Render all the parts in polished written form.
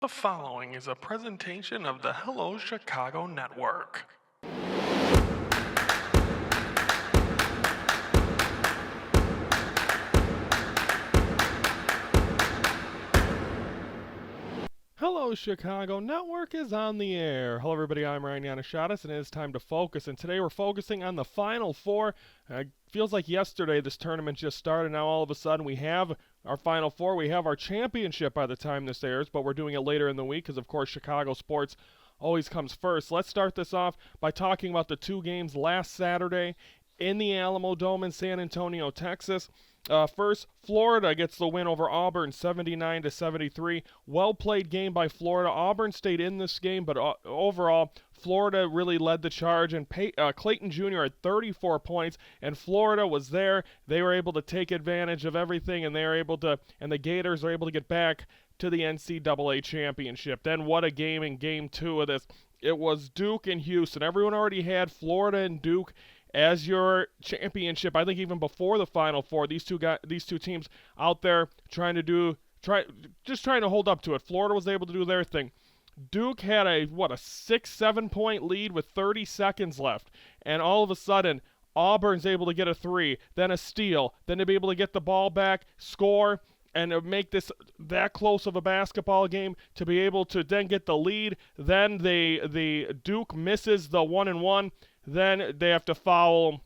The following is a presentation of the Hello Chicago Network. Hello Chicago Network is on the air. Hello everybody, I'm Ryan Yanishadis, and it is time to focus. And today we're focusing on the Final Four. Feels like yesterday this tournament just started. Now all of a sudden we have our Final Four. We have our championship by the time this airs, but we're doing it later in the week because, of course, Chicago sports always comes first. Let's start this off by talking about the two games last Saturday in the Alamo Dome in San Antonio, Texas. First, Florida gets the win over Auburn, 79-73. Well-played game by Florida. Auburn stayed in this game, but overall, Florida really led the charge, and Clayton Jr. had 34 points, and Florida was there. They were able to take advantage of everything, and the Gators are able to get back to the NCAA championship. Then what a game in Game 2 of this. It was Duke and Houston. Everyone already had Florida and Duke as your championship. I think even before the Final Four, these two teams out there trying to hold up to it. Florida was able to do their thing. Duke had a 6-7 point lead with 30 seconds left, and all of a sudden Auburn's able to get a three, then a steal, then to be able to get the ball back, score, and to make this that close of a basketball game, to be able to then get the lead. Then the Duke misses the 1-and-1. Then they have to foul.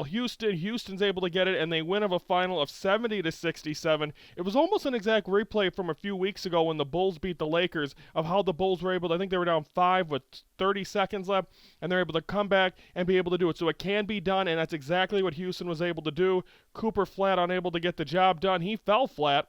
Houston. Houston's able to get it, and they win of a final of 70-67. It was almost an exact replay from a few weeks ago when the Bulls beat the Lakers, of how the Bulls were able to, I think they were down 5 with 30 seconds left, and they're able to come back and be able to do it. So it can be done, and that's exactly what Houston was able to do. Cooper Flat unable to get the job done. He fell flat.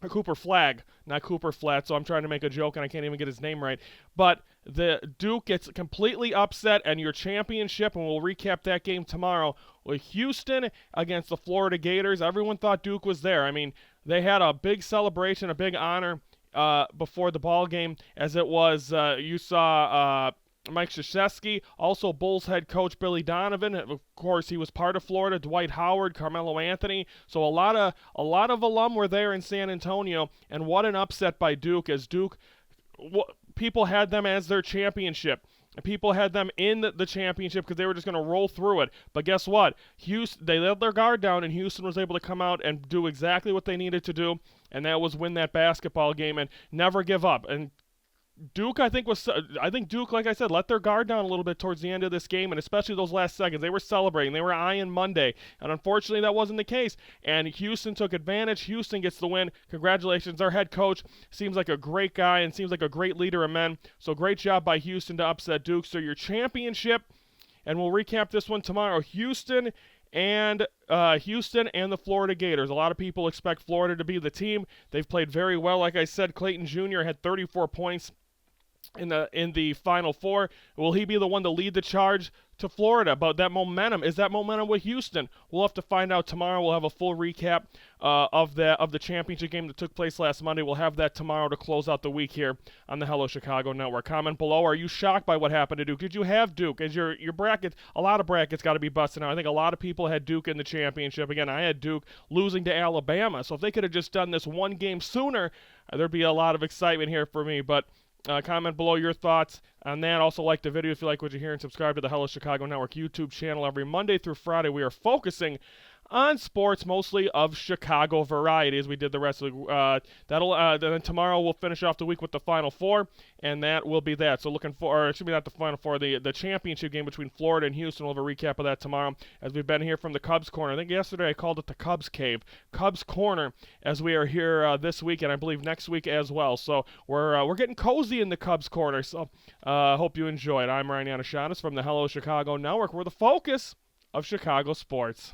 Cooper Flag, not Cooper Flat, so I'm trying to make a joke and I can't even get his name right. But the Duke gets completely upset, and your championship, and we'll recap that game tomorrow, with Houston against the Florida Gators. Everyone thought Duke was there. I mean, they had a big celebration, a big honor before the ball game, as it was, you saw Mike Krzyzewski, also Bulls head coach Billy Donovan. Of course, he was part of Florida. Dwight Howard, Carmelo Anthony. So a lot of alum were there in San Antonio, and what an upset by Duke, as Duke, people had them as their championship. People had them in the championship because they were just going to roll through it. But guess what? They let their guard down, and Houston was able to come out and do exactly what they needed to do, and that was win that basketball game and never give up. And Duke, I think Duke, like I said, let their guard down a little bit towards the end of this game, and especially those last seconds. They were celebrating. They were eyeing Monday, and unfortunately that wasn't the case, and Houston took advantage. Houston gets the win. Congratulations. Our head coach seems like a great guy and seems like a great leader of men, so great job by Houston to upset Duke. So your championship, and we'll recap this one tomorrow, Houston and the Florida Gators. A lot of people expect Florida to be the team. They've played very well. Like I said, Clayton Jr. had 34 points in the Final Four. Will he be the one to lead the charge to Florida? But that momentum, is that momentum with Houston? We'll have to find out tomorrow. We'll have a full recap of the championship game that took place last Monday. We'll have that tomorrow to close out the week here on the Hello Chicago Network. Comment below. Are you shocked by what happened to Duke? Did you have Duke as your bracket? A lot of brackets got to be busted out. I think a lot of people had Duke in the championship. Again, I had Duke losing to Alabama. So if they could have just done this one game sooner, there'd be a lot of excitement here for me. But comment below your thoughts on that. Also, like the video if you like what you hear, and subscribe to the Hello Chicago Network YouTube channel. Every Monday through Friday, we are focusing on sports, mostly of Chicago variety, as we did the rest of the then tomorrow we'll finish off the week with the Final Four, and that will be that. So looking for, or it should be not the Final Four, the championship game between Florida and Houston. We'll have a recap of that tomorrow, as we've been here from the Cubs Corner. I think yesterday I called it the Cubs Cave, Cubs Corner, as we are here this week, and I believe next week as well. So we're getting cozy in the Cubs Corner. So hope you enjoy it. I'm Ryan Yanishadis from the Hello Chicago Network. We're the focus of Chicago sports.